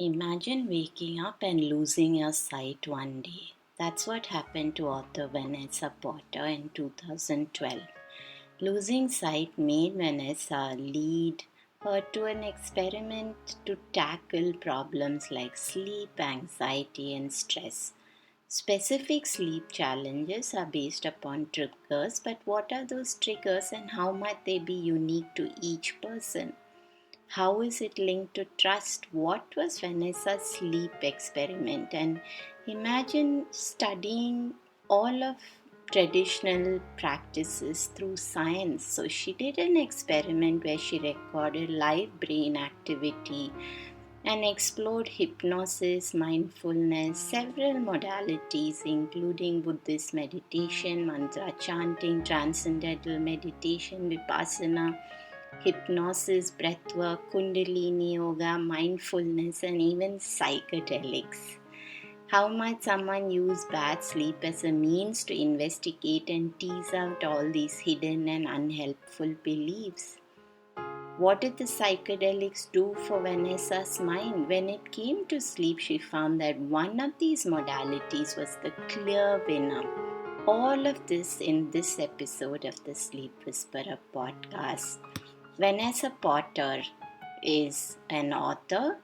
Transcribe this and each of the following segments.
Imagine waking up and losing your sight one day. That's what happened to author Vanessa Potter in 2012. Losing sight made Vanessa lead her to an experiment to tackle problems like sleep, anxiety, and stress. Specific sleep challenges are based upon triggers, but what are those triggers and how might they be unique to each person? How is it linked to trust? What was Vanessa's sleep experiment? And imagine studying all of traditional practices through science. So she did an experiment where she recorded live brain activity and explored hypnosis, mindfulness, several modalities including Buddhist meditation, mantra chanting, transcendental meditation, vipassana, hypnosis, breathwork, kundalini yoga, mindfulness, and even psychedelics. How might someone use bad sleep as a means to investigate and tease out all these hidden and unhelpful beliefs? What did the psychedelics do for Vanessa's mind? When it came to sleep, she found that one of these modalities was the clear winner. All of this in this episode of the Sleep Whisperer podcast. Vanessa Potter is an author,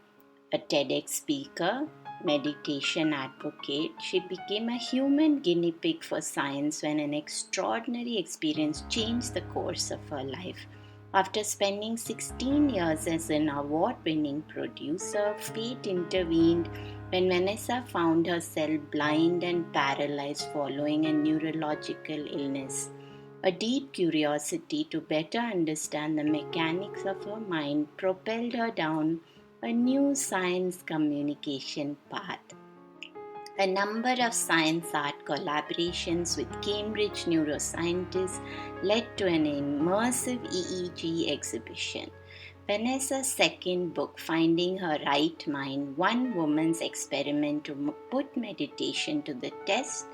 a TEDx speaker, meditation advocate. She became a human guinea pig for science when an extraordinary experience changed the course of her life. After spending 16 years as an award-winning producer, fate intervened when Vanessa found herself blind and paralyzed following a neurological illness. A deep curiosity to better understand the mechanics of her mind propelled her down a new science communication path. A number of science art collaborations with Cambridge neuroscientists led to an immersive EEG exhibition. Vanessa's second book, Finding Her Right Mind, One Woman's Experiment to Put Meditation to the Test,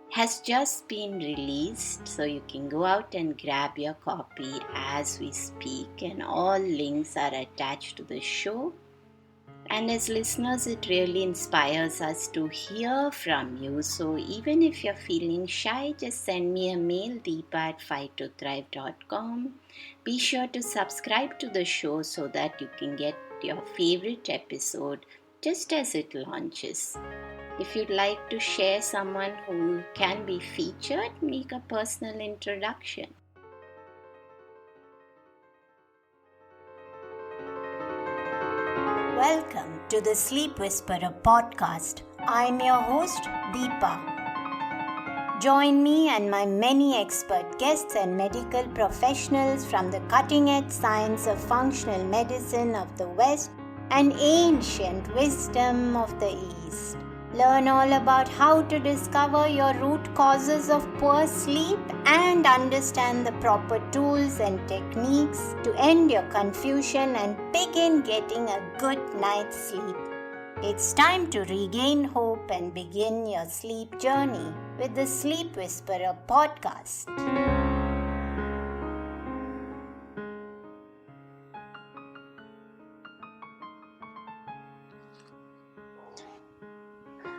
has just been released, so you can go out and grab your copy as we speak, and all links are attached to the show. And as listeners, it really inspires us to hear from you. So even if you're feeling shy, just send me a mail, deepa@fighttothrive.com. Be sure to subscribe to the show so that you can get your favorite episode just as it launches. If you'd like to share someone who can be featured, make a personal introduction. Welcome to the Sleep Whisperer podcast. I'm your host, Deepa. Join me and my many expert guests and medical professionals from the cutting-edge science of functional medicine of the West and ancient wisdom of the East. Learn all about how to discover your root causes of poor sleep and understand the proper tools and techniques to end your confusion and begin getting a good night's sleep. It's time to regain hope and begin your sleep journey with the Sleep Whisperer podcast.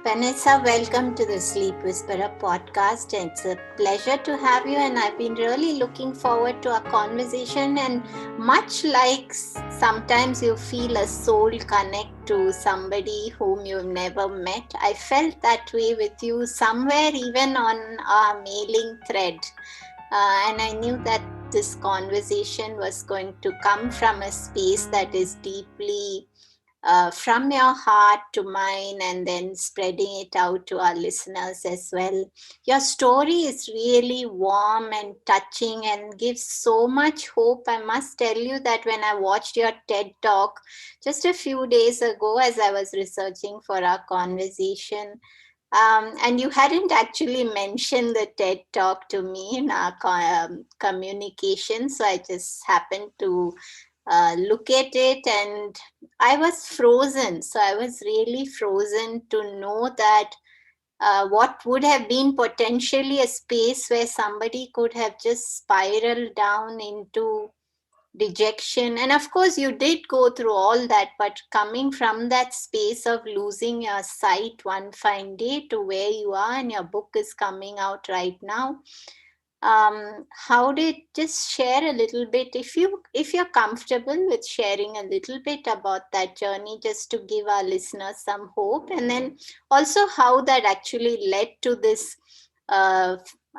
Vanessa, welcome to the Sleep Whisperer podcast. It's a pleasure to have you, and I've been really looking forward to our conversation. And much like sometimes you feel a soul connect to somebody whom you've never met, I felt that way with you somewhere, even on our mailing thread. And I knew that this conversation was going to come from a space that is deeply from your heart to mine, and then spreading it out to our listeners as well. Your story is really warm and touching and gives so much hope. I must tell you that when I watched your TED talk just a few days ago as I was researching for our conversation, and you hadn't actually mentioned the TED talk to me in our communication, so I just happened to look at it, and I was frozen. So I was really frozen to know that what would have been potentially a space where somebody could have just spiraled down into rejection. And of course, you did go through all that, but coming from that space of losing your sight one fine day to where you are, and your book is coming out right now. How did, just share a little bit, if you're comfortable with sharing a little bit about that journey, just to give our listeners some hope, and then also how that actually led to this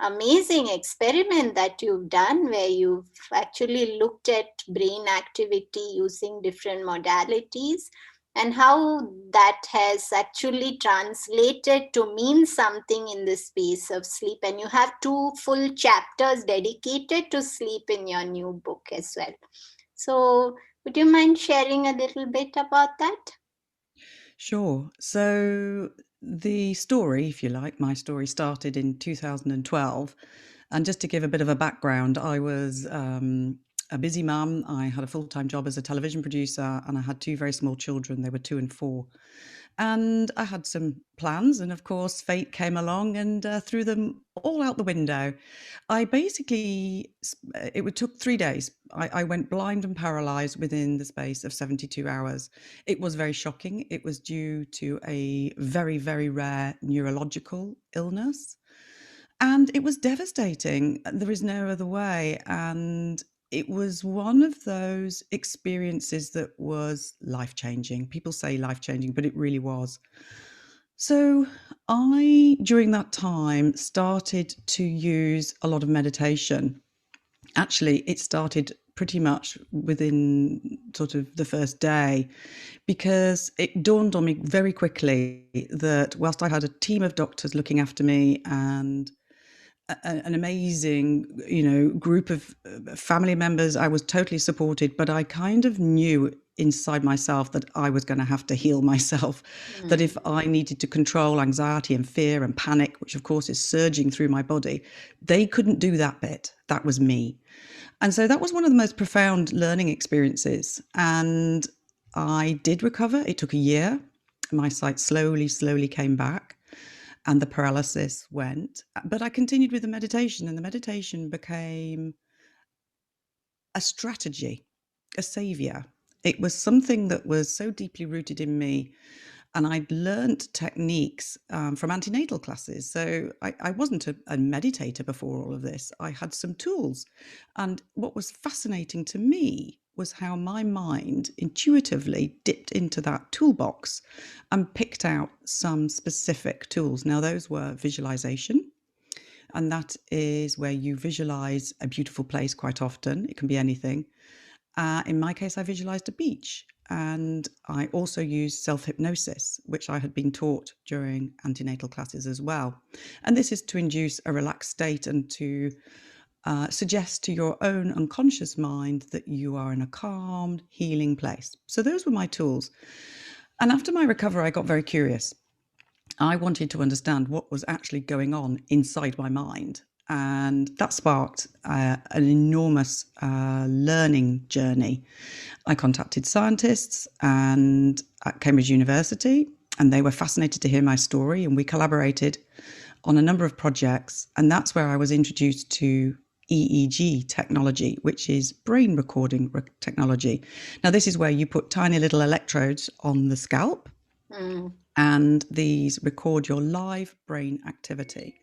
amazing experiment that you've done, where you've actually looked at brain activity using different modalities, and how that has actually translated to mean something in the space of sleep. And you have two full chapters dedicated to sleep in your new book as well. So, would you mind sharing a little bit about that? Sure. So the story, if you like, my story started in 2012. And just to give a bit of a background, I was a busy mum. I had a full-time job as a television producer, and I had two very small children. They were 2 and 4. And I had some plans, and of course, fate came along and threw them all out the window. I basically, it took 3 days. I went blind and paralyzed within the space of 72 hours. It was very shocking. It was due to a very, very rare neurological illness. And it was devastating. There is no other way. And it was one of those experiences that was life changing. People say life changing, but it really was. So I, during that time, started to use a lot of meditation. Actually, it started pretty much within sort of the first day, because it dawned on me very quickly that whilst I had a team of doctors looking after me and an amazing, group of family members, I was totally supported, but I kind of knew inside myself that I was going to have to heal myself, that if I needed to control anxiety and fear and panic, which of course is surging through my body, they couldn't do that bit. That was me. And so that was one of the most profound learning experiences. And I did recover. It took a year. My sight slowly came back, and the paralysis went. But I continued with the meditation, and the meditation became a strategy, a savior. It was something that was so deeply rooted in me. And I'd learned techniques from antenatal classes. So I wasn't a meditator before all of this. I had some tools. And what was fascinating to me was how my mind intuitively dipped into that toolbox and picked out some specific tools. Now, those were visualization. And that is where you visualize a beautiful place quite often. It can be anything. In my case, I visualized a beach. And I also used self-hypnosis, which I had been taught during antenatal classes as well. And this is to induce a relaxed state and to suggest to your own unconscious mind that you are in a calm, healing place. So those were my tools. And after my recovery, I got very curious. I wanted to understand what was actually going on inside my mind. And that sparked an enormous learning journey. I contacted scientists and at Cambridge University, and they were fascinated to hear my story, and we collaborated on a number of projects. And that's where I was introduced to EEG technology, which is brain recording technology. Now, this is where you put tiny little electrodes on the scalp, and these record your live brain activity.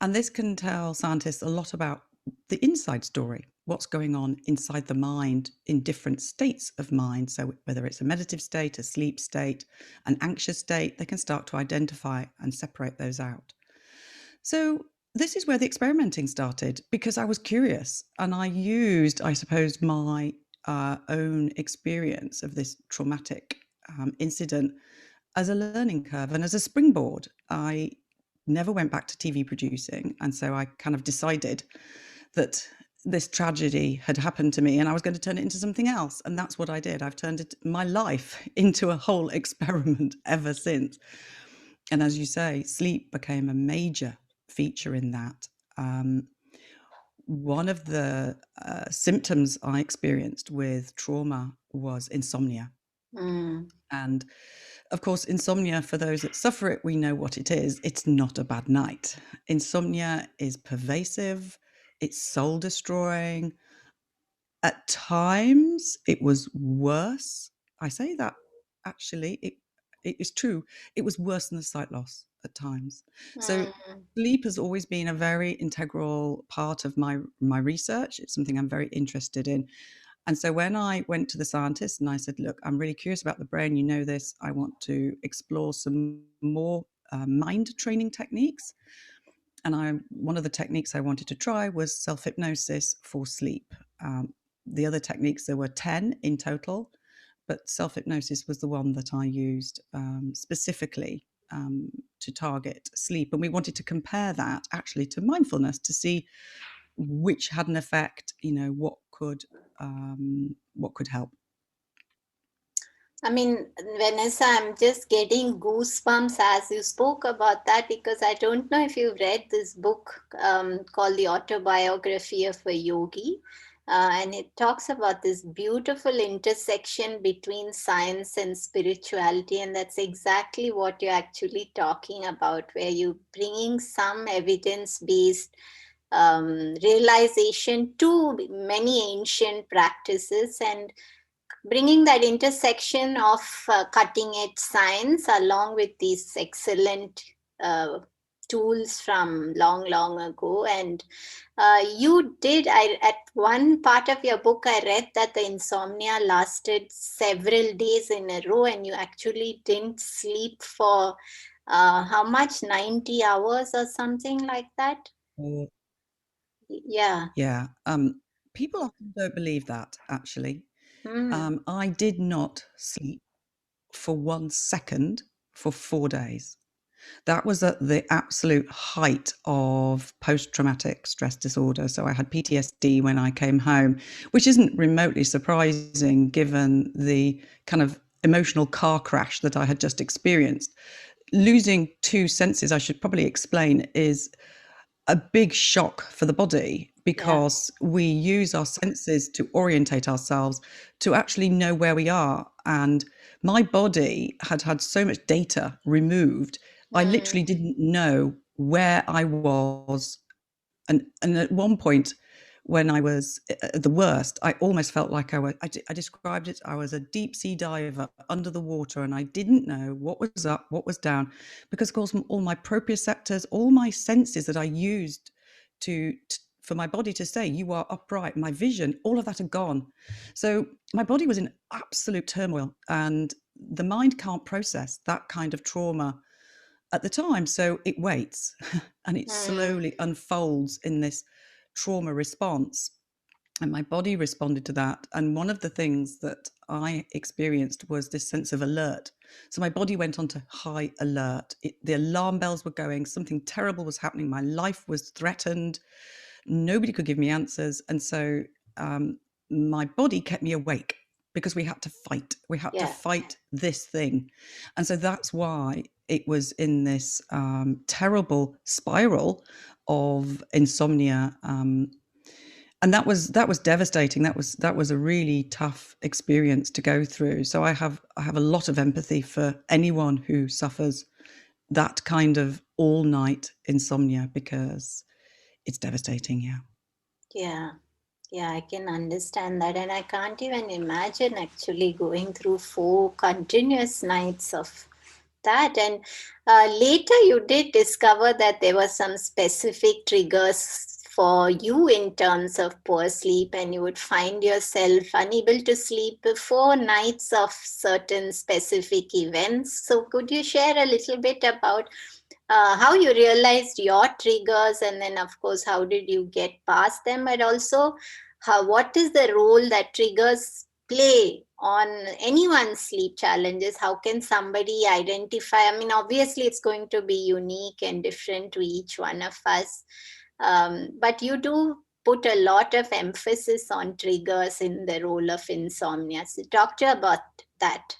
And this can tell scientists a lot about the inside story, what's going on inside the mind in different states of mind. So whether it's a meditative state, a sleep state, an anxious state, they can start to identify and separate those out. So this is where the experimenting started, because I was curious, and I used, I suppose, my own experience of this traumatic incident as a learning curve and as a springboard. I never went back to TV producing. And so I kind of decided that this tragedy had happened to me and I was going to turn it into something else. And that's what I did. I've turned my life into a whole experiment ever since. And as you say, sleep became a major feature in that. One of the symptoms I experienced with trauma was insomnia. And of course, insomnia, for those that suffer it, we know what it is. It's not a bad night. Insomnia is pervasive, it's soul destroying. At times, it was worse. I say that actually, it is true. It was worse than the sight loss at times. So Mm. sleep has always been a very integral part of my research. It's something I'm very interested in. And so when I went to the scientist and I said, look, I'm really curious about the brain, you know this, I want to explore some more mind training techniques. And one of the techniques I wanted to try was self-hypnosis for sleep. The other techniques, there were 10 in total, but self-hypnosis was the one that I used specifically to target sleep. And we wanted to compare that actually to mindfulness to see which had an effect, what could help. I mean, Vanessa, I'm just getting goosebumps as you spoke about that, because I don't know if you've read this book called The Autobiography of a Yogi. And it talks about this beautiful intersection between science and spirituality. And that's exactly what you're actually talking about, where you're bringing some evidence based realization to many ancient practices, and bringing that intersection of cutting edge science along with these excellent uh, tools from long long ago. And you did, I at one part of your book I read that the insomnia lasted several days in a row, and you actually didn't sleep for how much, 90 hours or something like that. Or Yeah. Yeah, people often don't believe that actually. Hmm. I did not sleep for 1 second for 4 days. That was at the absolute height of post-traumatic stress disorder. So I had PTSD when I came home, which isn't remotely surprising given the kind of emotional car crash that I had just experienced. Losing two senses, I should probably explain, is a big shock for the body Yeah. because we use our senses to orientate ourselves, to actually know where we are. And my body had had so much data removed, I Hmm. literally didn't know where I was. And at one point, when I was at the worst, I almost felt like I described it, I was a deep sea diver under the water, and I didn't know what was up, what was down, because of course all my proprioceptors, all my senses that I used for my body to say you are upright, my vision, all of that had gone. So my body was in absolute turmoil, and the mind can't process that kind of trauma at the time. So it waits and it Hmm. slowly unfolds in this trauma response. And my body responded to that. And one of the things that I experienced was this sense of alert. So my body went onto high alert. The alarm bells were going, something terrible was happening. My life was threatened. Nobody could give me answers. And so um, my body kept me awake because we had to fight. We had to Yeah. fight this thing. And so that's why it was in this terrible spiral of insomnia. And that was devastating. That was a really tough experience to go through. So I have a lot of empathy for anyone who suffers that kind of all night insomnia because it's devastating. Yeah. Yeah. Yeah, I can understand that. And I can't even imagine actually going through 4 continuous nights of that. And later you did discover that there were some specific triggers for you in terms of poor sleep, and you would find yourself unable to sleep before nights of certain specific events. So, could you share a little bit about how you realized your triggers, and then of course how did you get past them, but also what is the role that triggers play on anyone's sleep challenges? How can somebody identify? I mean, obviously it's going to be unique and different to each one of us, but you do put a lot of emphasis on triggers in the role of insomnia. So talk to you about that.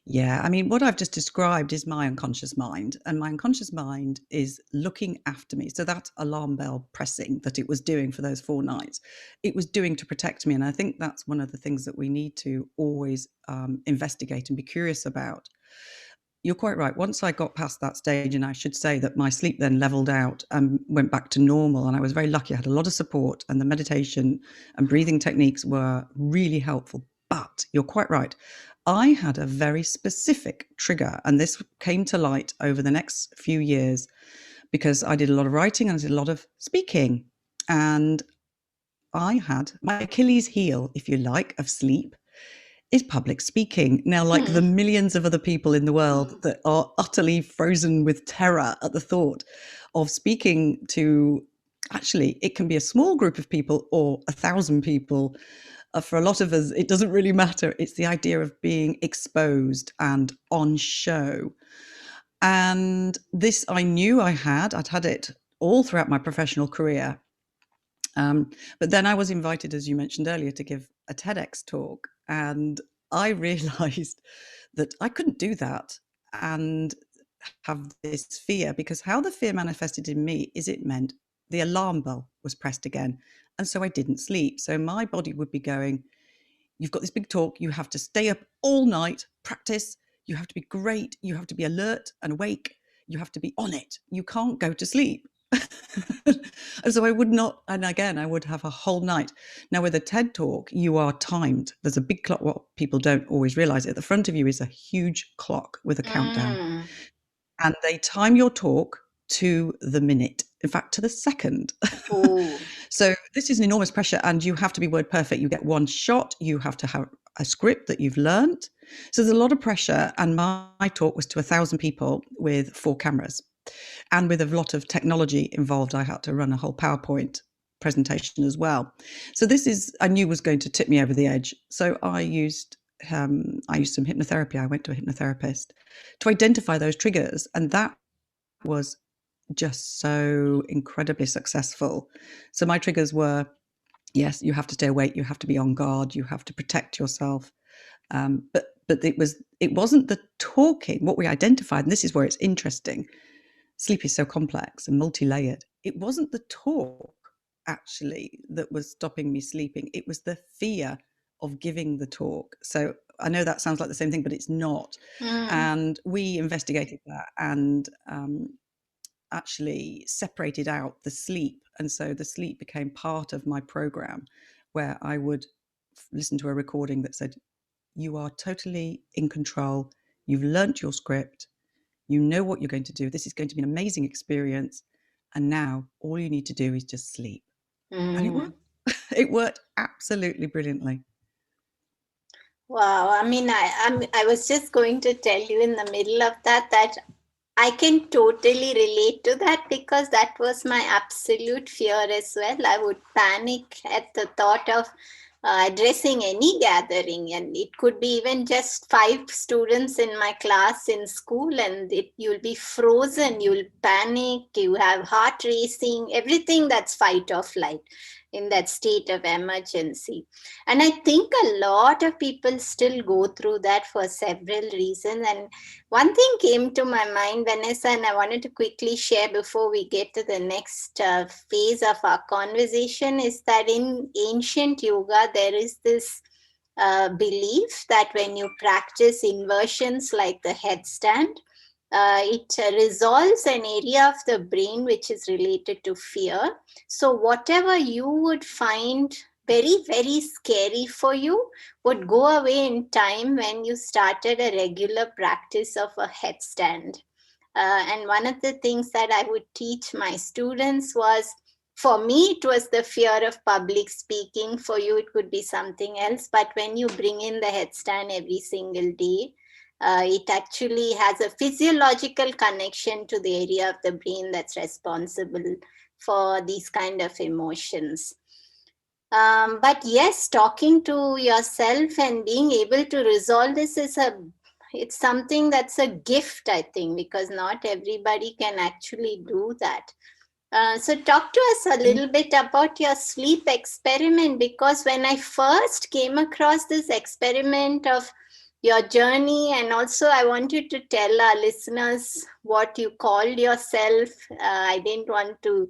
Yeah, I mean, what I've just described is my unconscious mind, and my unconscious mind is looking after me. So that alarm bell pressing that it was doing for those 4 nights, it was doing to protect me. And I think that's one of the things that we need to always investigate and be curious about. you're quite right. Once I got past that stage, and I should say that my sleep then leveled out and went back to normal, and I was very lucky. I had a lot of support, and the meditation and breathing techniques were really helpful. But you're quite right. I had a very specific trigger, and this came to light over the next few years because I did a lot of writing and I did a lot of speaking. And I had my Achilles heel, if you like, of sleep is public speaking. Now, like the millions of other people in the world that are utterly frozen with terror at the thought of speaking to, actually, it can be a small group of people or 1,000 people. For a lot of us, it doesn't really matter. It's the idea of being exposed and on show. And this I knew I'd had it all throughout my professional career. But then I was invited, as you mentioned earlier, to give a TEDx talk. And I realized that I couldn't do that and have this fear, because how the fear manifested in me is it meant the alarm bell was pressed again. And so I didn't sleep. So my body would be going, you've got this big talk, you have to stay up all night, practice, you have to be great, you have to be alert and awake, you have to be on it, you can't go to sleep. And so I would not, and again, I would have a whole night. Now, with a TED talk, you are timed. There's a big clock. What people don't always realize, at the front of you is a huge clock with a countdown. And they time your talk to the minute, in fact, to the second. So this is an enormous pressure, and you have to be word perfect. You get one shot. You have to have a script that you've learned. So there's a lot of pressure. And my talk was to 1,000 people with 4 cameras. And with a lot of technology involved, I had to run a whole PowerPoint presentation as well. So this I knew was going to tip me over the edge. So I used some hypnotherapy. I went to a hypnotherapist to identify those triggers, and that was just so incredibly successful. So my triggers were, yes, you have to stay awake, you have to be on guard, you have to protect yourself. But it wasn't the talking. What we identified, and this is where it's interesting. Sleep is so complex and multi-layered. It wasn't the talk actually that was stopping me sleeping. It was the fear of giving the talk. So I know that sounds like the same thing, but it's not. And we investigated that and actually separated out the sleep. And so the sleep became part of my program, where I would listen to a recording that said, you are totally in control. You've learnt your script. You know what you're going to do. This is going to be an amazing experience. And now all you need to do is just sleep. And it worked. It worked absolutely brilliantly. Wow. I mean, I was just going to tell you in the middle of that I can totally relate to that, because that was my absolute fear as well. I would panic at the thought of addressing any gathering, and it could be even just 5 students in my class in school, and you'll be frozen, you'll panic, you have heart racing, everything that's fight or flight in that state of emergency. And I think a lot of people still go through that for several reasons. And one thing came to my mind, Vanessa, and I wanted to quickly share before we get to the next phase of our conversation, is that in ancient yoga, there is this belief that when you practice inversions like the headstand, it resolves an area of the brain which is related to fear. So whatever you would find very, very scary for you would go away in time when you started a regular practice of a headstand. And one of the things that I would teach my students was, for me, it was the fear of public speaking. For you, it could be something else. But when you bring in the headstand every single day, it actually has a physiological connection to the area of the brain that's responsible for these kind of emotions. But yes, talking to yourself and being able to resolve this it's something that's a gift, I think, because not everybody can actually do that. So talk to us a little bit about your sleep experiment, because when I first came across this experiment of your journey, and also I want you to tell our listeners what you called yourself. I didn't want to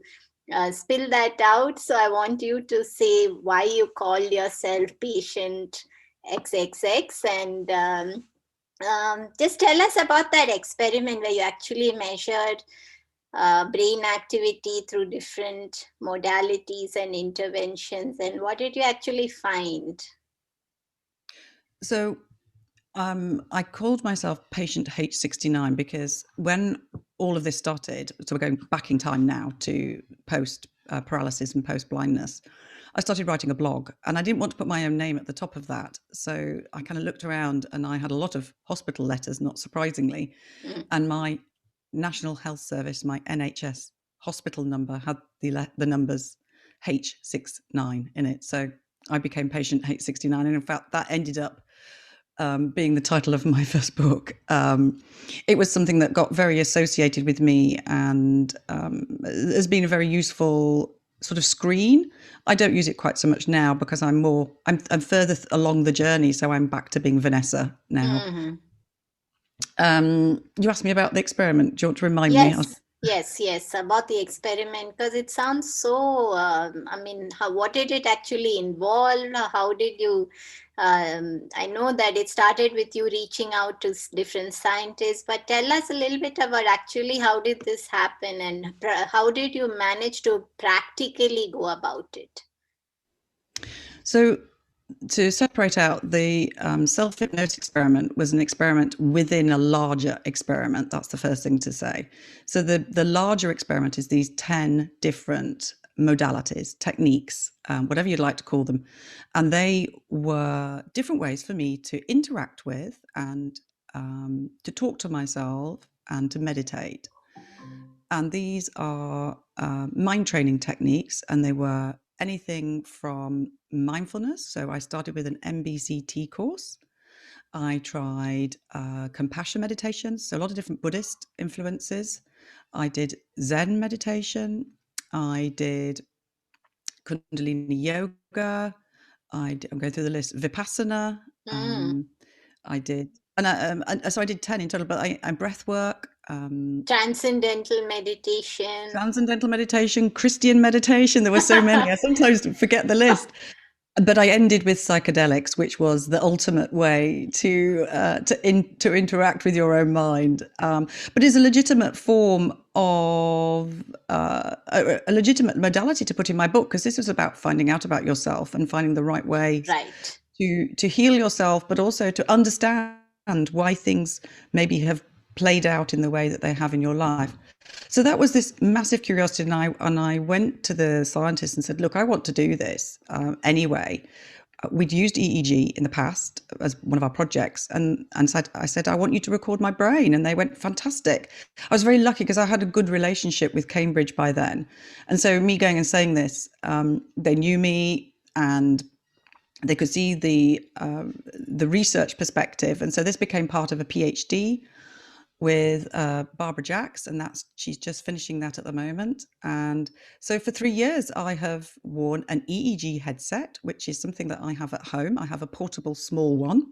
spill that out, so I want you to say why you called yourself patient XXX, and Just tell us about that experiment where you actually measured brain activity through different modalities and interventions, and what did you actually find? So I called myself patient H69 because when all of this started, so we're going back in time now to post paralysis and post blindness, I started writing a blog and I didn't want to put my own name at the top of that. So I kind of looked around and I had a lot of hospital letters, not surprisingly. Mm. And my National Health Service, my NHS hospital number had the numbers H69 in it. So I became patient H69. And in fact, that ended up being the title of my first book. It was something that got very associated with me and has been a very useful sort of screen. I don't use it quite so much now because I'm further along the journey. So I'm back to being Vanessa now. Mm-hmm. You asked me about the experiment. Do you want to remind me? Yes, about the experiment, because it sounds so. I mean, what did it actually involve? How did you? I know that it started with you reaching out to different scientists, but tell us a little bit about actually how did this happen and how did you manage to practically go about it? So to separate out, the self-hypnosis experiment was an experiment within a larger experiment. That's the first thing to say. So the larger experiment is these 10 different modalities, techniques, whatever you'd like to call them. And they were different ways for me to interact with and to talk to myself and to meditate. And these are mind training techniques, and they were anything from mindfulness. So I started with an MBCT course. I tried compassion meditation, so a lot of different Buddhist influences. I did Zen meditation. I did Kundalini yoga. I'm going through the list. Vipassana. Mm. I did, so I did 10 in total. But I breath work. Transcendental meditation. Transcendental meditation, Christian meditation. There were so many. I sometimes forget the list. But I ended with psychedelics, which was the ultimate way to interact with your own mind. But it's a legitimate form of a legitimate modality to put in my book, because this was about finding out about yourself and finding the right way Right. to heal yourself, but also to understand why things maybe have played out in the way that they have in your life. So that was this massive curiosity, and I went to the scientists and said, "Look, I want to do this anyway." We'd used EEG in the past as one of our projects, and I said, "I want you to record my brain," and they went, "Fantastic." I was very lucky because I had a good relationship with Cambridge by then, and so me going and saying this, they knew me and they could see the research perspective, and so this became part of a PhD with Barbara Jacks, and she's just finishing that at the moment. And so for 3 years, I have worn an EEG headset, which is something that I have at home. I have a portable small one,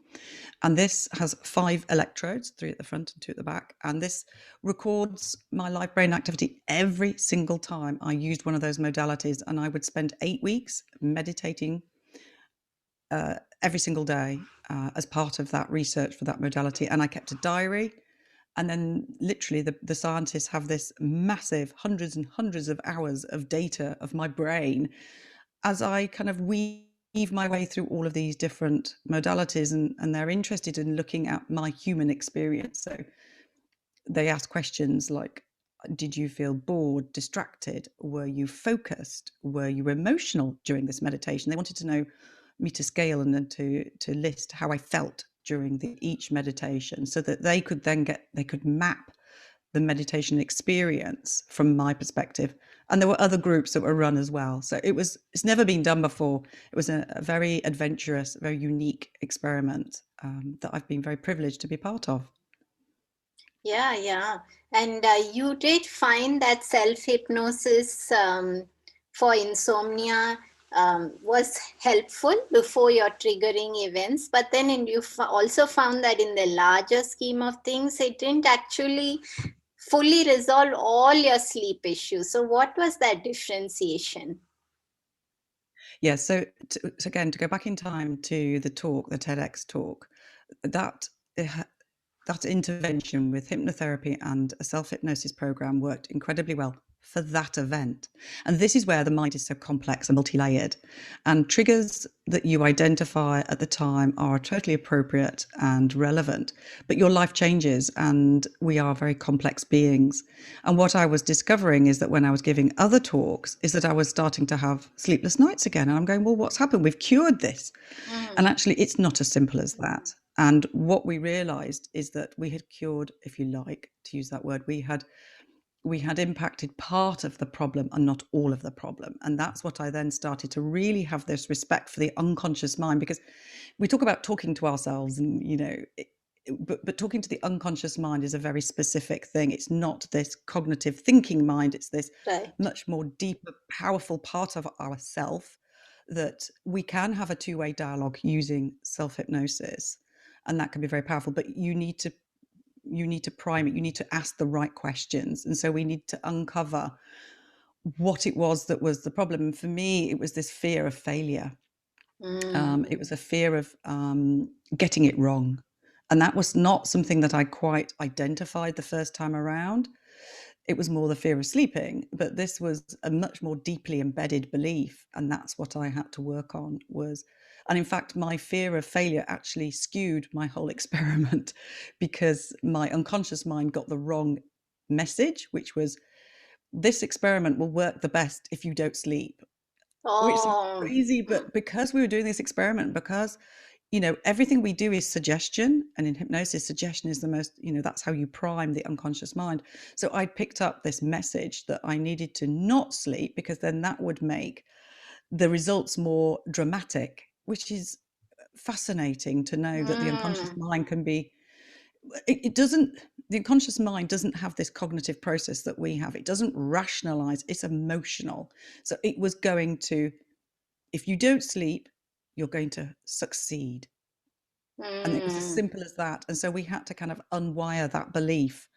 and this has 5 electrodes, 3 at the front and 2 at the back. And this records my live brain activity every single time I used one of those modalities. And I would spend 8 weeks meditating every single day as part of that research for that modality. And I kept a diary. And then literally the scientists have this massive hundreds and hundreds of hours of data of my brain as I kind of weave my way through all of these different modalities, and they're interested in looking at my human experience. So they ask questions like, did you feel bored, distracted? Were you focused? Were you emotional during this meditation? They wanted to know me to scale and then to list how I felt during each meditation, so that they could then they could map the meditation experience from my perspective. And there were other groups that were run as well. So it's never been done before. It was a very adventurous, very unique experiment that I've been very privileged to be part of. Yeah. And you did find that self hypnosis for insomnia was helpful before your triggering events, but then you also found that in the larger scheme of things, it didn't actually fully resolve all your sleep issues. So, what was that differentiation? Yeah. So again, to go back in time to the TEDx talk, that that intervention with hypnotherapy and a self-hypnosis program worked incredibly well for that event. And this is where the mind is so complex and multi-layered, and triggers that you identify at the time are totally appropriate and relevant, but your life changes and we are very complex beings. And what I was discovering is that when I was giving other talks is that I was starting to have sleepless nights again, and I'm going, well, what's happened? We've cured this. And actually it's not as simple as that. And what we realized is that we had cured, if you like to use that word, we had impacted part of the problem and not all of the problem. And that's what I then started to really have this respect for the unconscious mind, because we talk about talking to ourselves and, but talking to the unconscious mind is a very specific thing. It's not this cognitive thinking mind. It's this much more deeper, powerful part of ourself that we can have a two-way dialogue using self-hypnosis. And that can be very powerful, but you need to prime it. You need to ask the right questions. And so we need to uncover what it was that was the problem. And for me, it was this fear of failure. It was a fear of getting it wrong. And that was not something that I quite identified the first time around. It was more the fear of sleeping, but this was a much more deeply embedded belief. And that's what I had to work on and in fact, my fear of failure actually skewed my whole experiment, because my unconscious mind got the wrong message, which was, this experiment will work the best if you don't sleep. Which is crazy, but because we were doing this experiment, because everything we do is suggestion, and in hypnosis, suggestion is the most, that's how you prime the unconscious mind. So I picked up this message that I needed to not sleep, because then that would make the results more dramatic, which is fascinating to know that the unconscious mind can be, the unconscious mind doesn't have this cognitive process that we have. It doesn't rationalize, it's emotional. So it was going to, if you don't sleep, you're going to succeed. And it was as simple as that. And so we had to kind of unwire that belief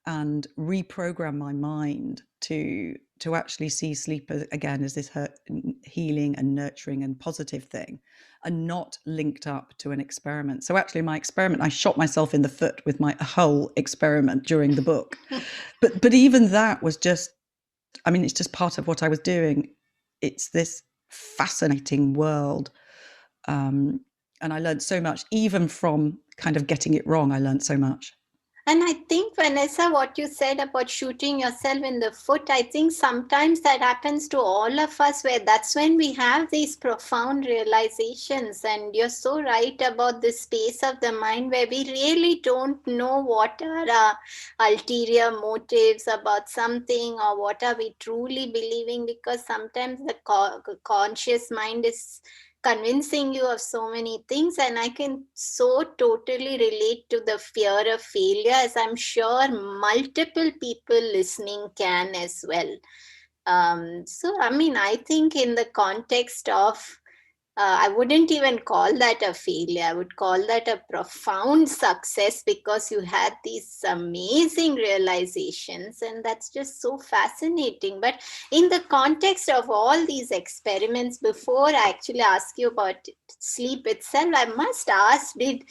and reprogram my mind to actually see sleep again as this healing and nurturing and positive thing, and not linked up to an experiment. So actually my experiment, I shot myself in the foot with my whole experiment during the book. but even that was just, it's just part of what I was doing. It's this fascinating world. And I learned so much, even from kind of getting it wrong. I learned so much. And I think, Vanessa, what you said about shooting yourself in the foot, I think sometimes that happens to all of us, where that's when we have these profound realizations. And you're so right about the space of the mind where we really don't know what are our ulterior motives about something, or what are we truly believing, because sometimes the conscious mind is convincing you of so many things. And I can so totally relate to the fear of failure, as I'm sure multiple people listening can as well. I think in the context of I wouldn't even call that a failure. I would call that a profound success, because you had these amazing realizations, and that's just so fascinating. But in the context of all these experiments, before I actually ask you about sleep itself, I must ask, did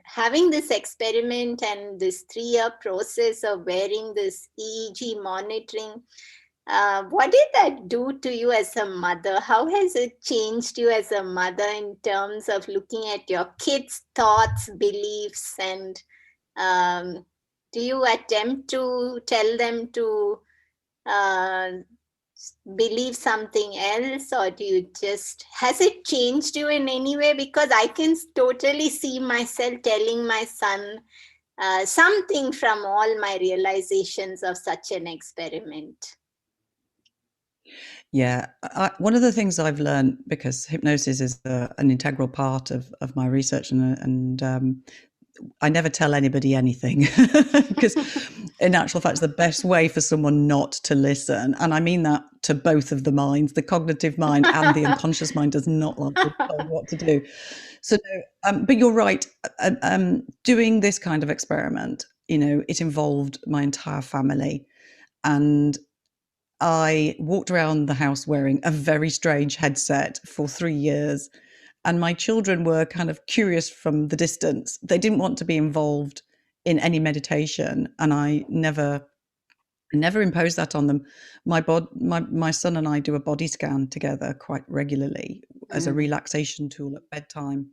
having this experiment and this 3-year process of wearing this EEG monitoring, what did that do to you as a mother? How has it changed you as a mother in terms of looking at your kids' thoughts, beliefs, and do you attempt to tell them to believe something else, or do you has it changed you in any way? Because I can totally see myself telling my son something from all my realizations of such an experiment. Yeah, one of the things I've learned, because hypnosis is an integral part of my research, and I never tell anybody anything, because in actual fact, it's the best way for someone not to listen. And I mean that to both of the minds, the cognitive mind and the unconscious mind does not like to be told what to do. So, but you're right. Doing this kind of experiment, it involved my entire family, and I walked around the house wearing a very strange headset for 3 years. And my children were kind of curious from the distance. They didn't want to be involved in any meditation, and I never imposed that on them. My son and I do a body scan together quite regularly as a relaxation tool at bedtime.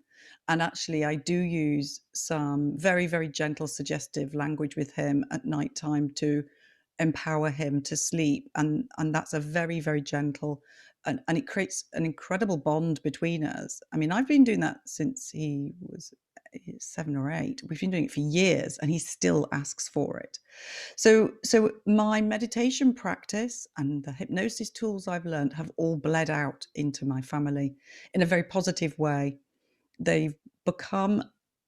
And actually, I do use some very, very gentle, suggestive language with him at nighttime to empower him to sleep. And that's a very, very gentle, and it creates an incredible bond between us. I mean, I've been doing that since he was 7 or 8. We've been doing it for years, and he still asks for it. So my meditation practice and the hypnosis tools I've learned have all bled out into my family in a very positive way. They've become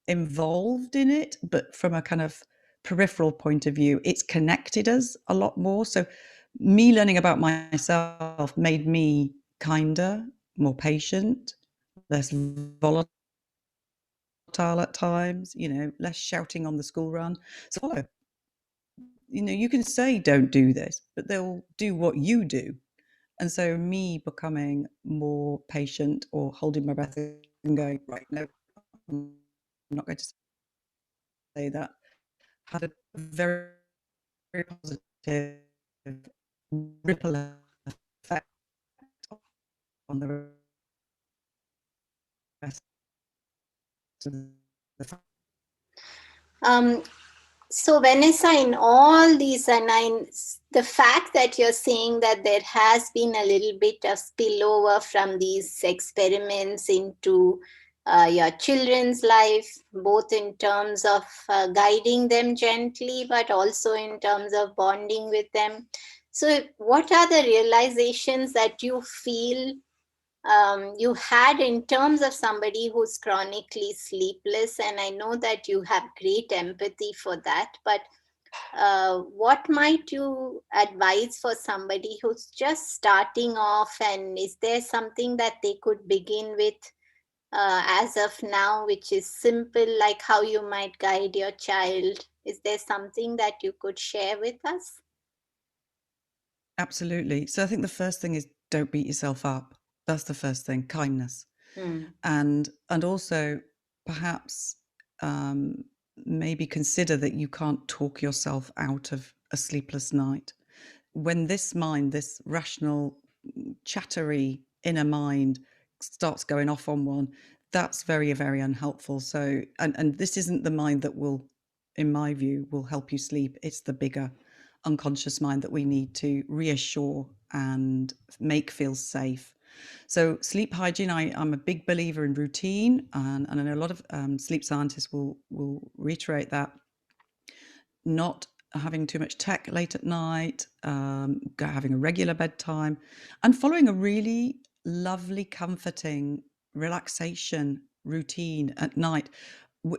involved in it, but from a kind of peripheral point of view, it's connected us a lot more. So me learning about myself made me kinder, more patient, less volatile at times, less shouting on the school run. So you can say don't do this, but they'll do what you do. And so me becoming more patient or holding my breath and going, right, no, I'm not going to say that, had a very, very positive ripple effect on the rest of the family. So Vanessa, in all these, the fact that you're saying that there has been a little bit of spillover from these experiments into your children's life, both in terms of guiding them gently, but also in terms of bonding with them. So what are the realizations that you feel you had in terms of somebody who's chronically sleepless? And I know that you have great empathy for that, but what might you advise for somebody who's just starting off, and is there something that they could begin with as of now, which is simple, like how you might guide your child? Is there something that you could share with us? Absolutely. So I think the first thing is don't beat yourself up. That's the first thing, kindness. And also perhaps maybe consider that you can't talk yourself out of a sleepless night. When this mind, this rational, chattery inner mind starts going off on one, that's very, very unhelpful. So, and this isn't the mind that will, in my view, will help you sleep. It's the bigger unconscious mind that we need to reassure and make feel safe. So sleep hygiene, I'm a big believer in routine, and I know a lot of sleep scientists will reiterate that. Not having too much tech late at night, having a regular bedtime, and following a really lovely, comforting relaxation routine at night.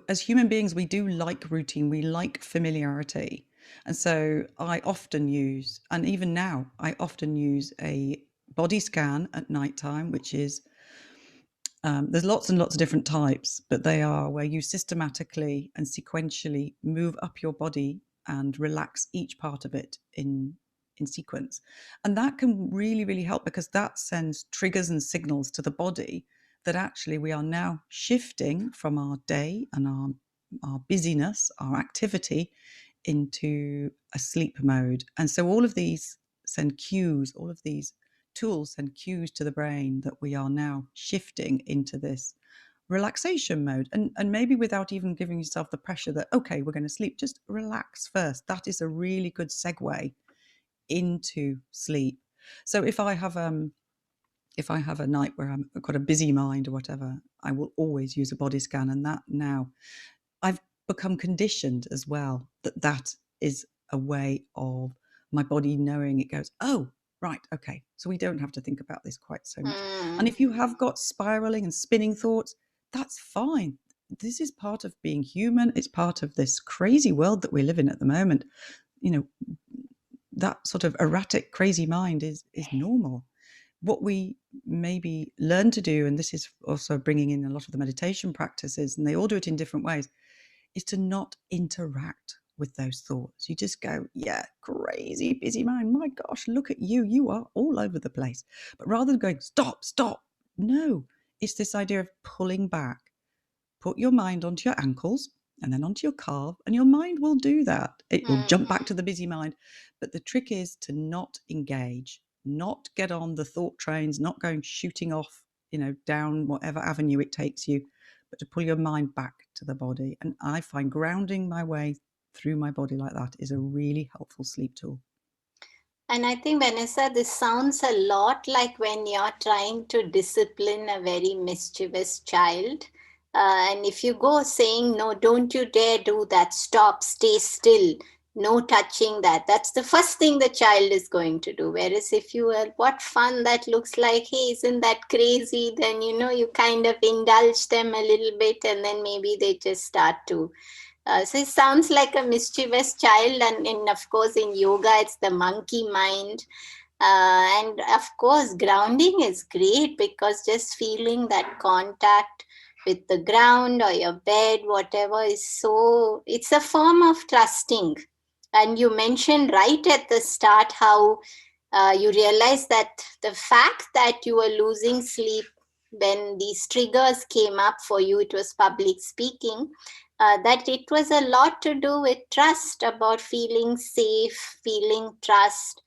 As human beings, we do like routine, we like familiarity. And so I often use, and even now, I often use a body scan at nighttime, which is there's lots and lots of different types, but they are where you systematically and sequentially move up your body and relax each part of it in sequence. And that can really, really help, because that sends triggers and signals to the body that actually we are now shifting from our day and our busyness, our activity, into a sleep mode. And so all of these send cues, all of these tools send cues to the brain that we are now shifting into this relaxation mode. And maybe without even giving yourself the pressure that, okay, we're going to sleep, just relax first. That is a really good segue into sleep. So if I have a night where I've got a busy mind or whatever, I will always use a body scan. And that now I've become conditioned as well, that is a way of my body knowing. It goes, oh, right, okay, so we don't have to think about this quite so much. And if you have got spiraling and spinning thoughts, that's fine. This is part of being human. It's part of this crazy world that we live in at the moment. That sort of erratic, crazy mind is normal. What we maybe learn to do, and this is also bringing in a lot of the meditation practices, and they all do it in different ways, is to not interact with those thoughts. You just go, yeah, crazy busy mind, my gosh, look at you, you are all over the place. But rather than going, stop, no, it's this idea of pulling back. Put your mind onto your ankles and then onto your calf, and your mind will do that. It will jump back to the busy mind. But the trick is to not engage, not get on the thought trains, not going shooting off, down whatever avenue it takes you, but to pull your mind back to the body. And I find grounding my way through my body like that is a really helpful sleep tool. And I think, Vanessa, this sounds a lot like when you're trying to discipline a very mischievous child. And if you go saying, no, don't you dare do that, stop, stay still, no touching that, that's the first thing the child is going to do. Whereas if you were, what fun that looks like, hey, isn't that crazy? Then, you kind of indulge them a little bit, and then maybe they just start to. So it sounds like a mischievous child, and of course in yoga it's the monkey mind. And of course grounding is great, because just feeling that contact with the ground or your bed, whatever, is so, it's a form of trusting. And you mentioned right at the start how you realize that the fact that you were losing sleep when these triggers came up for you, it was public speaking, that it was a lot to do with trust, about feeling safe, feeling trust.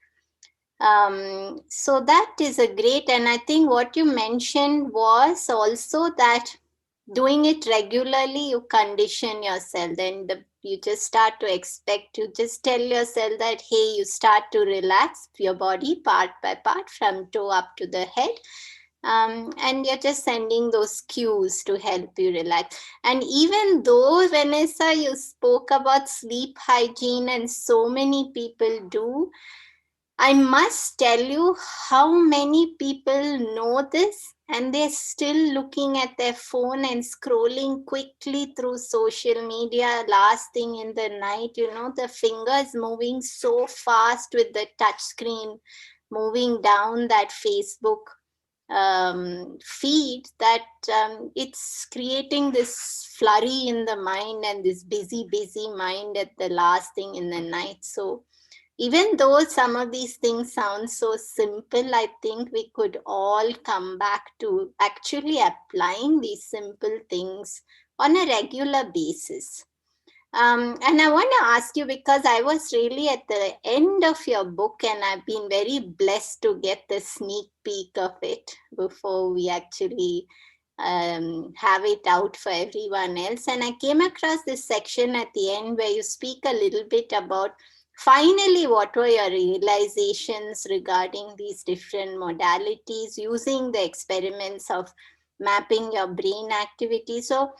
So that is a great, and I think what you mentioned was also that doing it regularly, you condition yourself. Then you just start to expect, you just tell yourself that, hey, you start to relax your body part by part from toe up to the head. And you're just sending those cues to help you relax. And even though, Vanessa, you spoke about sleep hygiene and so many people do, I must tell you how many people know this and they're still looking at their phone and scrolling quickly through social media last thing in the night. The fingers moving so fast with the touch screen, moving down that Facebook feed, that it's creating this flurry in the mind and this busy mind at the last thing in the night. So even though some of these things sound so simple, I think we could all come back to actually applying these simple things on a regular basis. And I want to ask you, because I was really at the end of your book and I've been very blessed to get the sneak peek of it before we actually have it out for everyone else. And I came across this section at the end where you speak a little bit about finally what were your realizations regarding these different modalities using the experiments of mapping your brain activity. So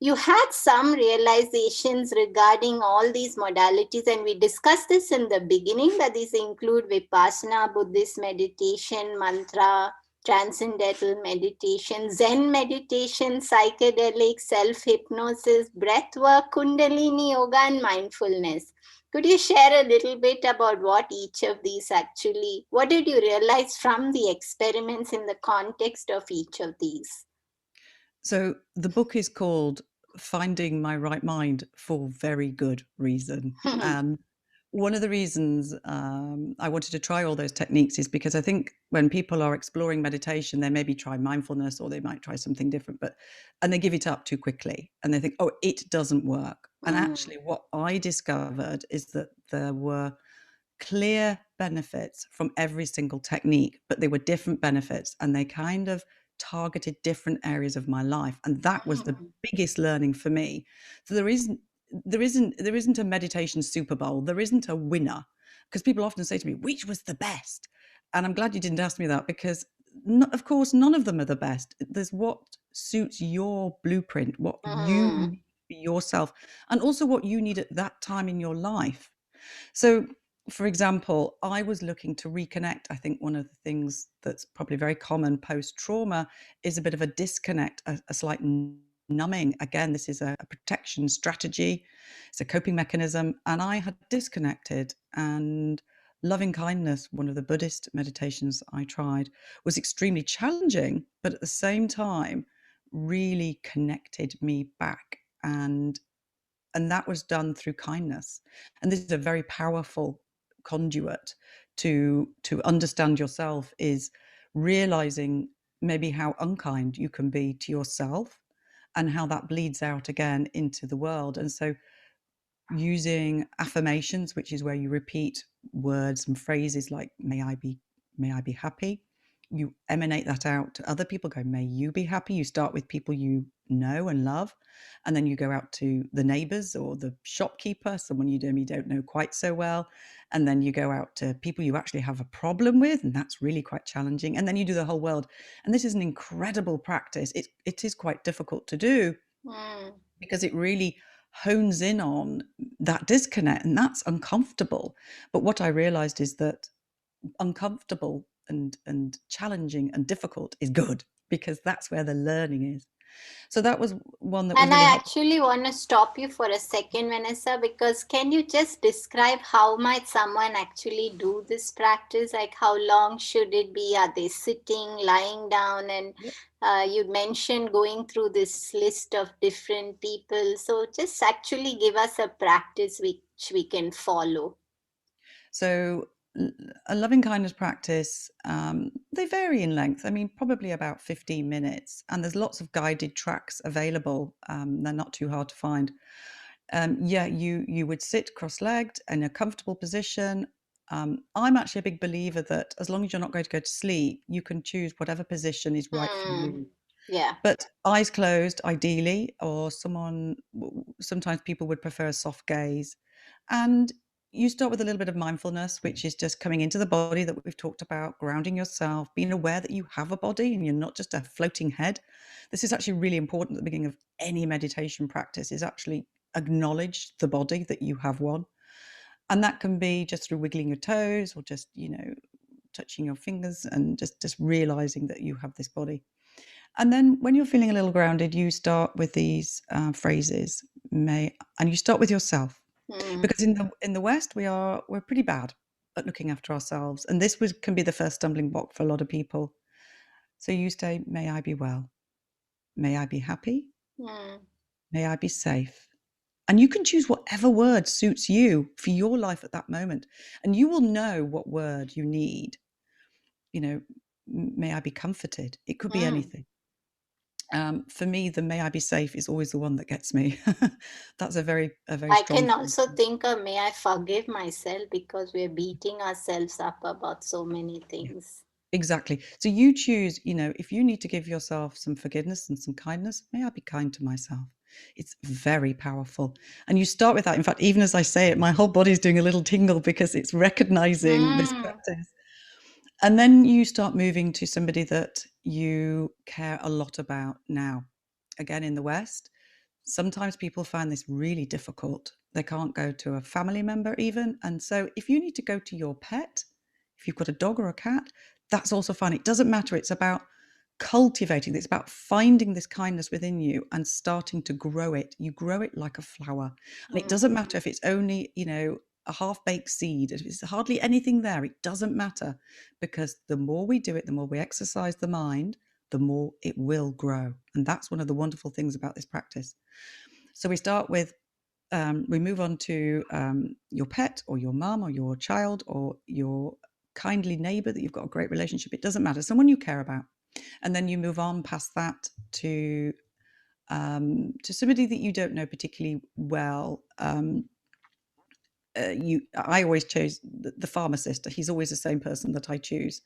you had some realizations regarding all these modalities, and we discussed this in the beginning, that these include Vipassana, Buddhist meditation, mantra, transcendental meditation, Zen meditation, psychedelic, self-hypnosis, breath work, Kundalini yoga, and mindfulness. Could you share a little bit about what each of these actually, what did you realize from the experiments in the context of each of these? So the book is called Finding My Right Mind for very good reason. And one of the reasons I wanted to try all those techniques is because I think when people are exploring meditation, they maybe try mindfulness or they might try something different, and they give it up too quickly and they think, oh, it doesn't work. And actually what I discovered is that there were clear benefits from every single technique, but they were different benefits and they kind of targeted different areas of my life. And that was the biggest learning for me. So there isn't a meditation Super Bowl. There isn't a winner, because people often say to me, which was the best? And I'm glad you didn't ask me that, because of course, none of them are the best. There's what suits your blueprint, what you need for yourself, and also what you need at that time in your life. So, for example, I was looking to reconnect. I think one of the things that's probably very common post-trauma is a bit of a disconnect, a slight numbing. Again, this is a protection strategy. It's a coping mechanism. And I had disconnected, and loving kindness, one of the Buddhist meditations I tried, was extremely challenging, but at the same time, really connected me back. And that was done through kindness. And this is a very powerful conduit to understand yourself, is realizing maybe how unkind you can be to yourself and how that bleeds out again into the world. And so using affirmations, which is where you repeat words and phrases like may I be happy, you emanate that out to other people. Go, may you be happy. You start with people you know and love, and then you go out to the neighbors or the shopkeeper, someone you don't know quite so well, and then you go out to people you actually have a problem with, and that's really quite challenging, and then you do the whole world. And this is an incredible practice. It is quite difficult to do Mm. because it really hones in on that disconnect, and that's uncomfortable. But what I realized is that uncomfortable and challenging and difficult is good, because that's where the learning is. So that was one that was And really I helpful. actually want to stop you for a second, Vanessa, because can you just describe how might someone actually do this practice? Like, how long should it be? Are they sitting, lying down? And you mentioned going through this list of different people. So just actually give us a practice which we can follow. So a loving kindness practice, they vary in length. I mean, probably about 15 minutes, and there's lots of guided tracks available. They're not too hard to find. Yeah, you would sit cross-legged in a comfortable position. I'm actually a big believer that as long as you're not going to go to sleep, you can choose whatever position is right for Hmm. you. Yeah. But eyes closed, ideally, or sometimes people would prefer a soft gaze. And you start with a little bit of mindfulness, which is just coming into the body that we've talked about, grounding yourself, being aware that you have a body and you're not just a floating head. This is actually really important at the beginning of any meditation practice, is actually acknowledge the body, that you have one. And that can be just through wiggling your toes or just, touching your fingers and just realizing that you have this body. And then when you're feeling a little grounded, you start with these phrases, and you start with yourself, Hmm. because in the West we're pretty bad at looking after ourselves, and this can be the first stumbling block for a lot of people. So you say, "May I be well, may I be happy, Hmm. may I be safe," and you can choose whatever word suits you for your life at that moment, and you will know what word you need. You know, may I be comforted. It could be Hmm. anything. For me, the "May I be safe" is always the one that gets me. That's a very I strong can thing. also think of may I forgive myself because we're beating ourselves up about so many Yeah, things. exactly. So you choose, if you need to give yourself some forgiveness and some kindness, may I be kind to myself. It's very powerful. And you start with that. In fact, even as I say it, my whole body's doing a little tingle because it's recognizing this Mm. practice. And then you start moving to somebody that you care a lot about now. Again, in the West, sometimes people find this really difficult. They can't go to a family member even. And so if you need to go to your pet, if you've got a dog or a cat, that's also fine. It doesn't matter. It's about cultivating, it's about finding this kindness within you and starting to grow it. You grow it like a flower. And it Mm. doesn't matter if it's only, a half-baked seed, if it's hardly anything there, it doesn't matter, because the more we do it, the more we exercise the mind, the more it will grow. And that's one of the wonderful things about this practice. So we start with, we move on to your pet or your mum or your child or your kindly neighbor that you've got a great relationship. It doesn't matter, someone you care about. And then you move on past that to somebody that you don't know particularly well. I always chose the pharmacist. He's always the same person that I choose.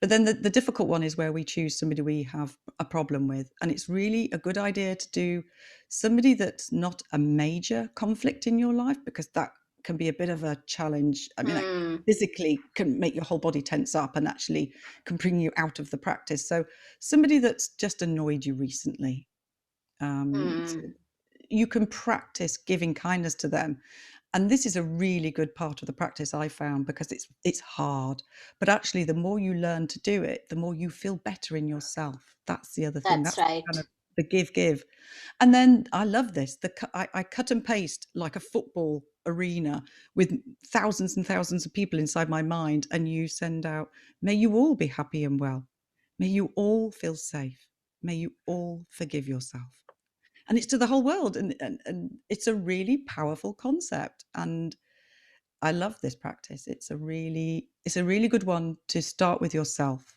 But then the difficult one is where we choose somebody we have a problem with. And it's really a good idea to do somebody that's not a major conflict in your life, because that can be a bit of a challenge. I mean, like, Mm. physically can make your whole body tense up and actually can bring you out of the practice. So somebody that's just annoyed you recently, so Mm. you can practice giving kindness to them. And this is a really good part of the practice, I found, because it's hard, but actually the more you learn to do it, the more you feel better in yourself. That's the other thing. That's That's the kind right. of the give. And then I love this. I cut and paste like a football arena with thousands and thousands of people inside my mind, and you send out, may you all be happy and well, may you all feel safe, may you all forgive yourself. And it's to the whole world, and it's a really powerful concept, and I love this practice. It's a really good one to start with yourself.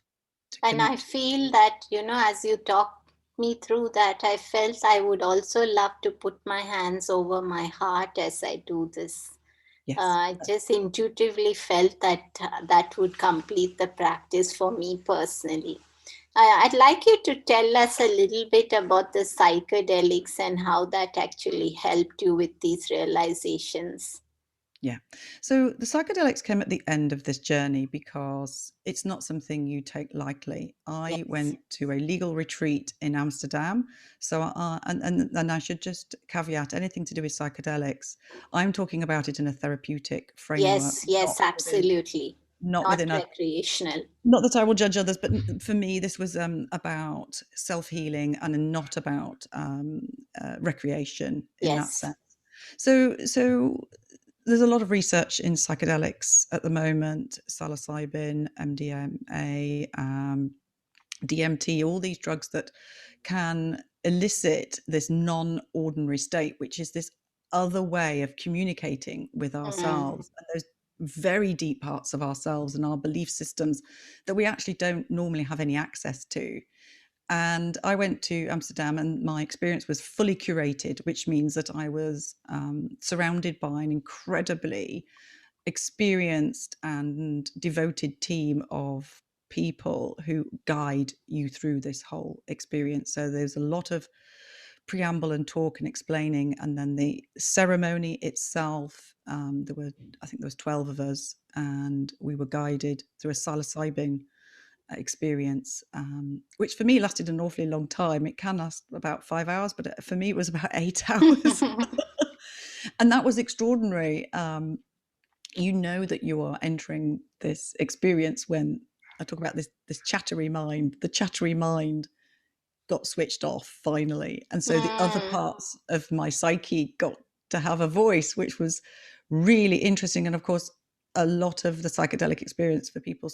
to And I connect. feel that, as you talk me through that, I felt I would also love to put my hands over my heart as I do this. Yes. I just intuitively felt that that would complete the practice for me personally. I'd like you to tell us a little bit about the psychedelics and how that actually helped you with these realizations. Yeah. So the psychedelics came at the end of this journey because it's not something you take lightly. I Yes. went to a legal retreat in Amsterdam. So, and I should just caveat anything to do with psychedelics. I'm talking about it in a therapeutic framework, Yes, yes, absolutely. not Not within a, recreational. not that I will judge others, but for me, this was about self healing and not about recreation in that Yes. sense. So there's a lot of research in psychedelics at the moment: psilocybin, MDMA, DMT, all these drugs that can elicit this non-ordinary state, which is this other way of communicating with Mm. ourselves and those very deep parts of ourselves and our belief systems that we actually don't normally have any access to. And I went to Amsterdam, and my experience was fully curated, which means that I was surrounded by an incredibly experienced and devoted team of people who guide you through this whole experience. So there's a lot of preamble and talk and explaining, and then the ceremony itself. I think there was 12 of us, and we were guided through a psilocybin experience, which for me lasted an awfully long time. It can last about 5 hours, but for me it was about 8 hours. And that was extraordinary. You know that you are entering this experience when I talk about this chattery mind. The chattery mind got switched off finally, and so the other Mm. parts of my psyche got to have a voice, which was really interesting. And of course, a lot of the psychedelic experience for people,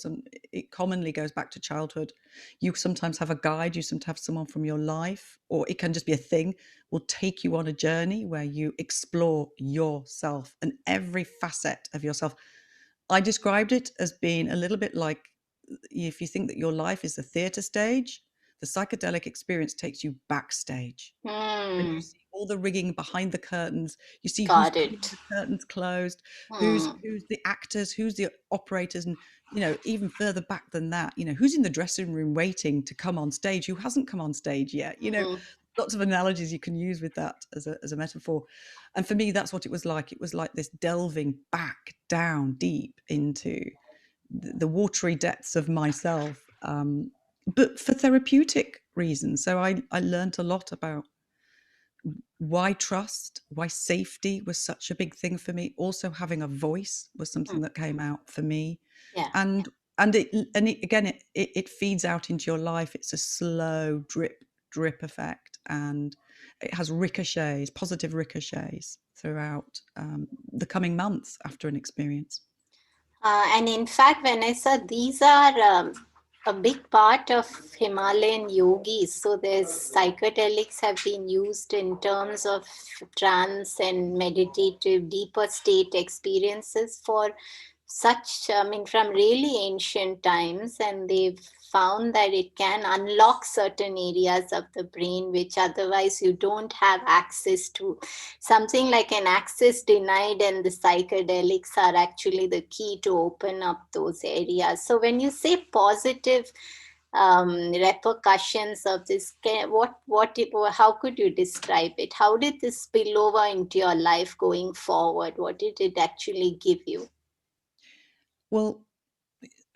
it commonly goes back to childhood. You sometimes have a guide, you sometimes have someone from your life, or it can just be a thing, will take you on a journey where you explore yourself and every facet of yourself. I described it as being a little bit like, if you think that your life is the theatre stage, the psychedelic experience takes you backstage, and you Mm. see all the rigging behind the curtains. You see who's Got pulling it. the curtains closed, Mm. who's the actors, who's the operators, and even further back than that, who's in the dressing room waiting to come on stage, who hasn't come on stage yet. Mm. Lots of analogies you can use with that as a metaphor. And for me, that's what it was like. It was like this delving back down deep into the watery depths of myself, but for therapeutic reasons. So I learned a lot about why trust, why safety was such a big thing for me. Also, having a voice was Mm. something that came out for me, Yeah. and it feeds out into your life. It's a slow drip effect, and it has ricochets, positive ricochets throughout the coming months after an experience. And in fact, Vanessa, these are a big part of Himalayan yogis. So there's psychedelics have been used in terms of trance and meditative, deeper state experiences for such, I mean, from really ancient times, and they've found that it can unlock certain areas of the brain which otherwise you don't have access to. Something like an access denied, and the psychedelics are actually the key to open up those areas. So when you say positive repercussions of this, how could you describe it? How did this spill over into your life going forward? What did it actually give you? Well,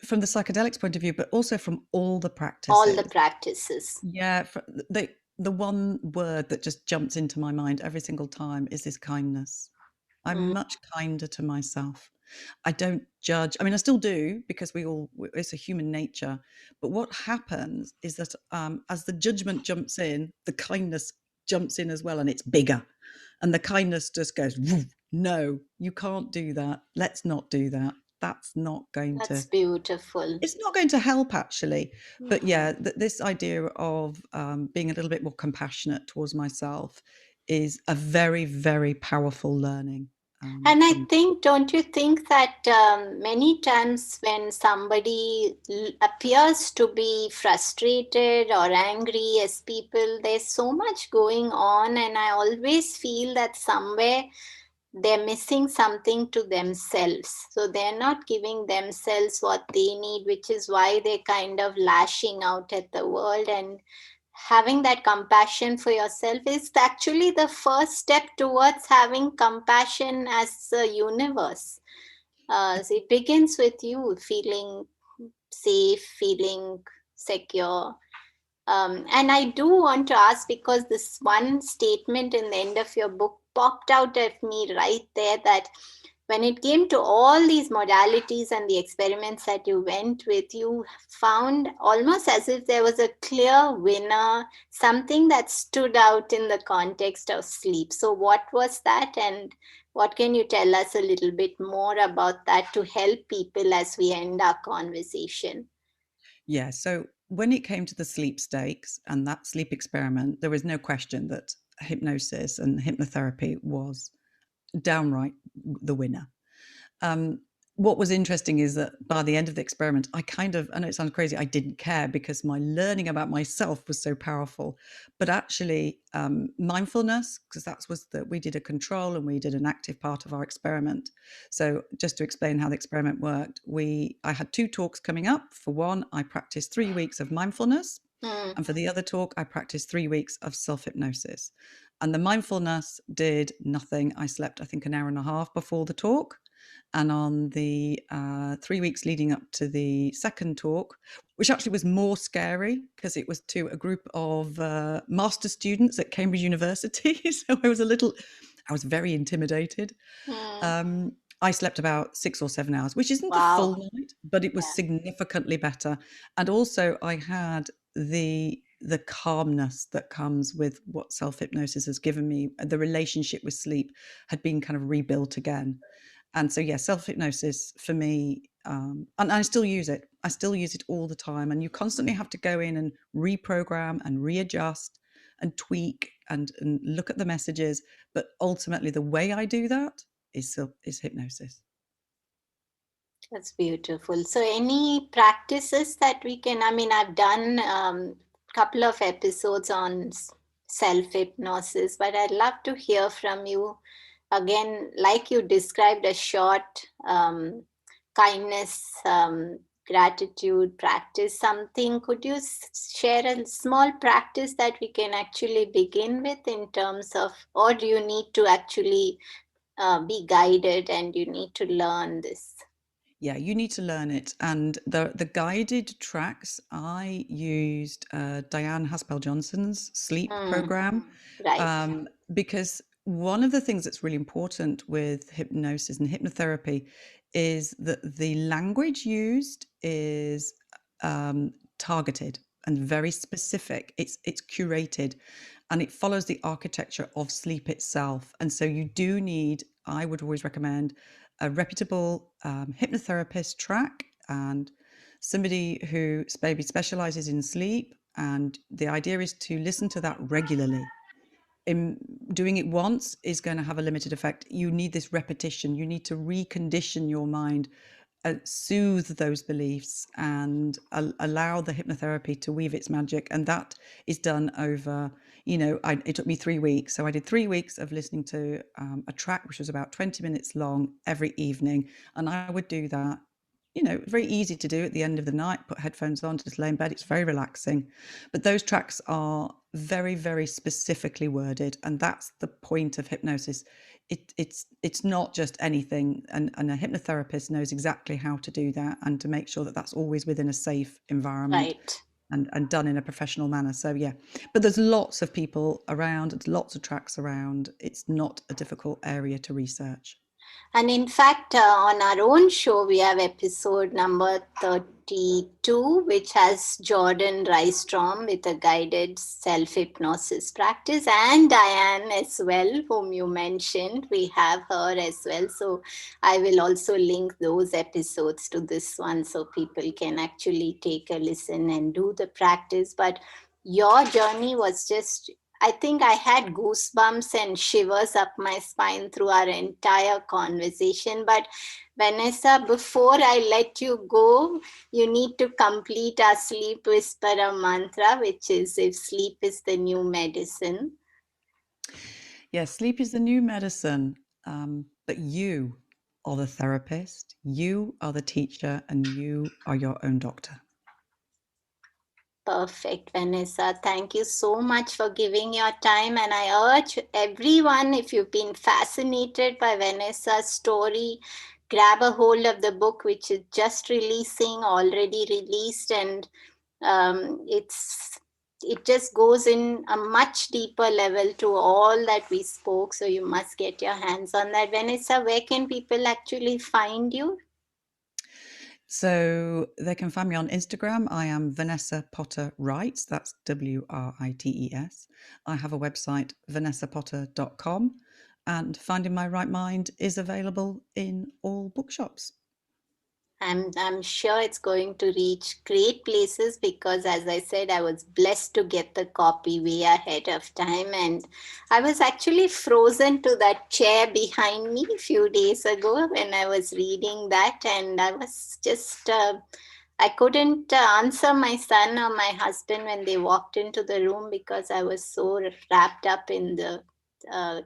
from the psychedelics point of view, but also from all the All the practices. practices. Yeah, the one word that just jumps into my mind every single time is this kindness. I'm Mm. much kinder to myself. I don't judge. I mean, I still do, because it's a human nature. But what happens is that as the judgment jumps in, the kindness jumps in as well, and it's bigger. And the kindness just goes, "Woof, no, you can't do that. Let's not do that. That's not going That's to beautiful. it's not going to help, actually." But Mm. yeah, this idea of being a little bit more compassionate towards myself is a very, very powerful learning. And I And think, don't you think that many times when somebody appears to be frustrated or angry as people, there's so much going on, and I always feel that somewhere they're missing something to themselves. So they're not giving themselves what they need, which is why they're kind of lashing out at the world. And having that compassion for yourself is actually the first step towards having compassion as a universe. So it begins with you feeling safe, feeling secure. And I do want to ask, because this one statement in the end of your book popped out at me right there, that when it came to all these modalities and the experiments that you went with, you found almost as if there was a clear winner, something that stood out in the context of sleep. So, what was that? And what can you tell us a little bit more about that to help people as we end our conversation? yeah, so when it came to the sleep stakes and that sleep experiment, there was no question that hypnosis and hypnotherapy was downright the winner. Um, what was interesting is that by the end of the experiment, I kind of, I know it sounds crazy, I didn't care because my learning about myself was so powerful. But actually, mindfulness, because that was that we did a control and we did an active part of our experiment. So just to explain how the experiment worked, I had two talks coming up. For one, I practiced 3 weeks of mindfulness, Mm, and for the other talk, I practiced 3 weeks of self hypnosis. And the mindfulness did nothing. I slept, I think, an hour and a half before the talk. And on the 3 weeks leading up to the second talk, which actually was more scary because it was to a group of master students at Cambridge University. So I was very intimidated. mm, Um, I slept about 6 or 7 hours, which isn't a wow. full night, but it was Yeah. significantly better. And also, I had the calmness that comes with what self hypnosis has given me. The relationship with sleep had been kind of rebuilt again. And so, yeah, self hypnosis for me, and I still use it. I still use it all the time. And you constantly have to go in and reprogram and readjust and tweak and look at the messages. But ultimately, the way I do that is hypnosis. That's beautiful. So, any practices that we can? I mean, I've done couple of episodes on self hypnosis, but I'd love to hear from you again. Like you described, a short kindness, gratitude practice. Something. Could you share a small practice that we can actually begin with in terms of, or do you need to actually be guided and you need to learn this? Yeah, you need to learn it. And the guided tracks, I used Diane Haspel Johnson's sleep Mm, program, right. because one of the things that's really important with hypnosis and hypnotherapy is that the language used is targeted and very specific. It's curated, and it follows the architecture of sleep itself. And so you do need, I would always recommend a reputable hypnotherapist track and somebody who maybe specializes in sleep. And the idea is to listen to that regularly. In doing it once is going to have a limited effect. You need this repetition. You need to recondition your mind, soothe those beliefs, and allow the hypnotherapy to weave its magic. And that is done over, it took me 3 weeks. So I did 3 weeks of listening to a track which was about 20 minutes long every evening. And I would do that, very easy to do at the end of the night, put headphones on, just lay in bed. It's very relaxing. But those tracks are very, very specifically worded. And that's the point of hypnosis. It's not just anything. And a hypnotherapist knows exactly how to do that and to make sure that that's always within a safe environment Right. and done in a professional manner. So, yeah. But there's lots of people around, there's lots of tracks around. It's not a difficult area to research. And in fact, on our own show, we have episode number 32, which has Jordan Rystrom with a guided self hypnosis practice, and Diane as well, whom you mentioned. We have her as well. So I will also link those episodes to this one so people can actually take a listen and do the practice. But your journey was just I think I had goosebumps and shivers up my spine through our entire conversation. But Vanessa, before I let you go, you need to complete our sleep whisperer mantra, which is if sleep is the new medicine. Yes, sleep is the new medicine, but you are the therapist, you are the teacher, and you are your own doctor. Perfect, Vanessa. Thank you so much for giving your time. And I urge everyone, if you've been fascinated by Vanessa's story, grab a hold of the book, which is just releasing, already released, and it just goes in a much deeper level to all that we spoke. So you must get your hands on that. Vanessa, where can people actually find you? So they can find me on Instagram. I am Vanessa Potter Writes. That's WRITES. I have a website, vanessapotter.com, and Finding My Right Mind is available in all bookshops. I'm sure it's going to reach great places because, as I said, I was blessed to get the copy way ahead of time. And I was actually frozen to that chair behind me a few days ago when I was reading that. And I was just, I couldn't answer my son or my husband when they walked into the room because I was so wrapped up in the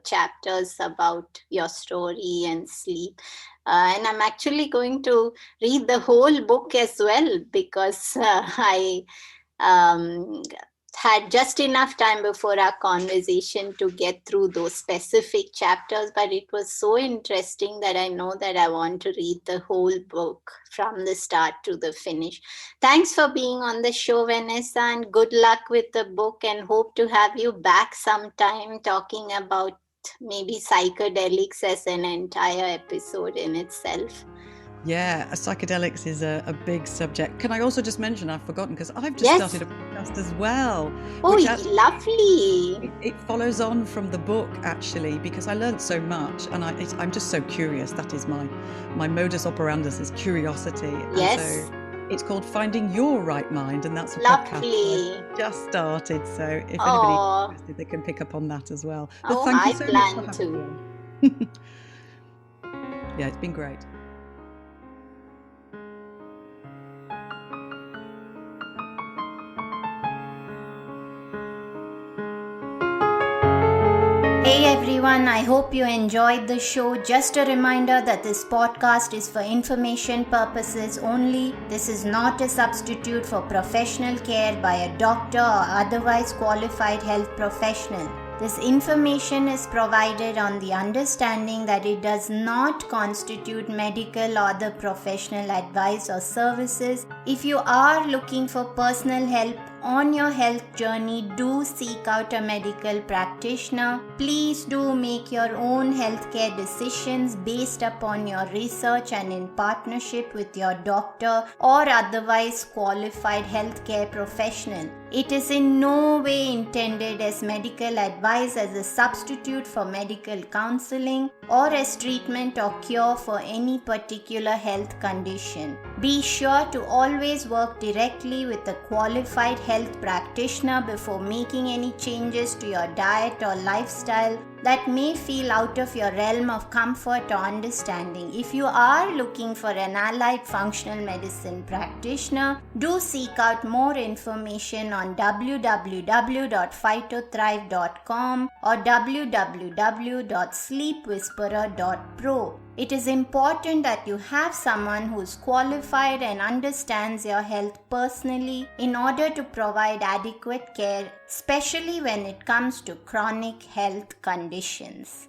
chapters about your story and sleep. And I'm actually going to read the whole book as well because I had just enough time before our conversation to get through those specific chapters, but it was so interesting that I know that I want to read the whole book from the start to the finish. Thanks for being on the show, Vanessa, and good luck with the book, and hope to have you back sometime talking about maybe psychedelics as an entire episode in itself. Yeah, psychedelics is a big subject. Can I also just mention, I've forgotten, because I've just started a podcast as well. Oh, lovely. It follows on from the book, actually, because I learned so much, and I'm just so curious. That is my modus operandus is curiosity. Yes. And so it's called Finding Your Right Mind, and that's a lovely podcast I just started. So if anybody's interested, they can pick up on that as well. But thank you so much for having me. Yeah, it's been great. Hey everyone, I hope you enjoyed the show. Just a reminder that this podcast is for information purposes only. This is not a substitute for professional care by a doctor or otherwise qualified health professional. This information is provided on the understanding that it does not constitute medical or other professional advice or services. If you are looking for personal help on your health journey, do seek out a medical practitioner. Please do make your own healthcare decisions based upon your research and in partnership with your doctor or otherwise qualified healthcare professional. It is in no way intended as medical advice as a substitute for medical counseling or as treatment or cure for any particular health condition. Be sure to always work directly with a qualified health practitioner before making any changes to your diet or lifestyle that may feel out of your realm of comfort or understanding. If you are looking for an allied functional medicine practitioner, do seek out more information on www.phytothrive.com or www.sleepwhisperer.pro. It is important that you have someone who is qualified and understands your health personally in order to provide adequate care, especially when it comes to chronic health conditions.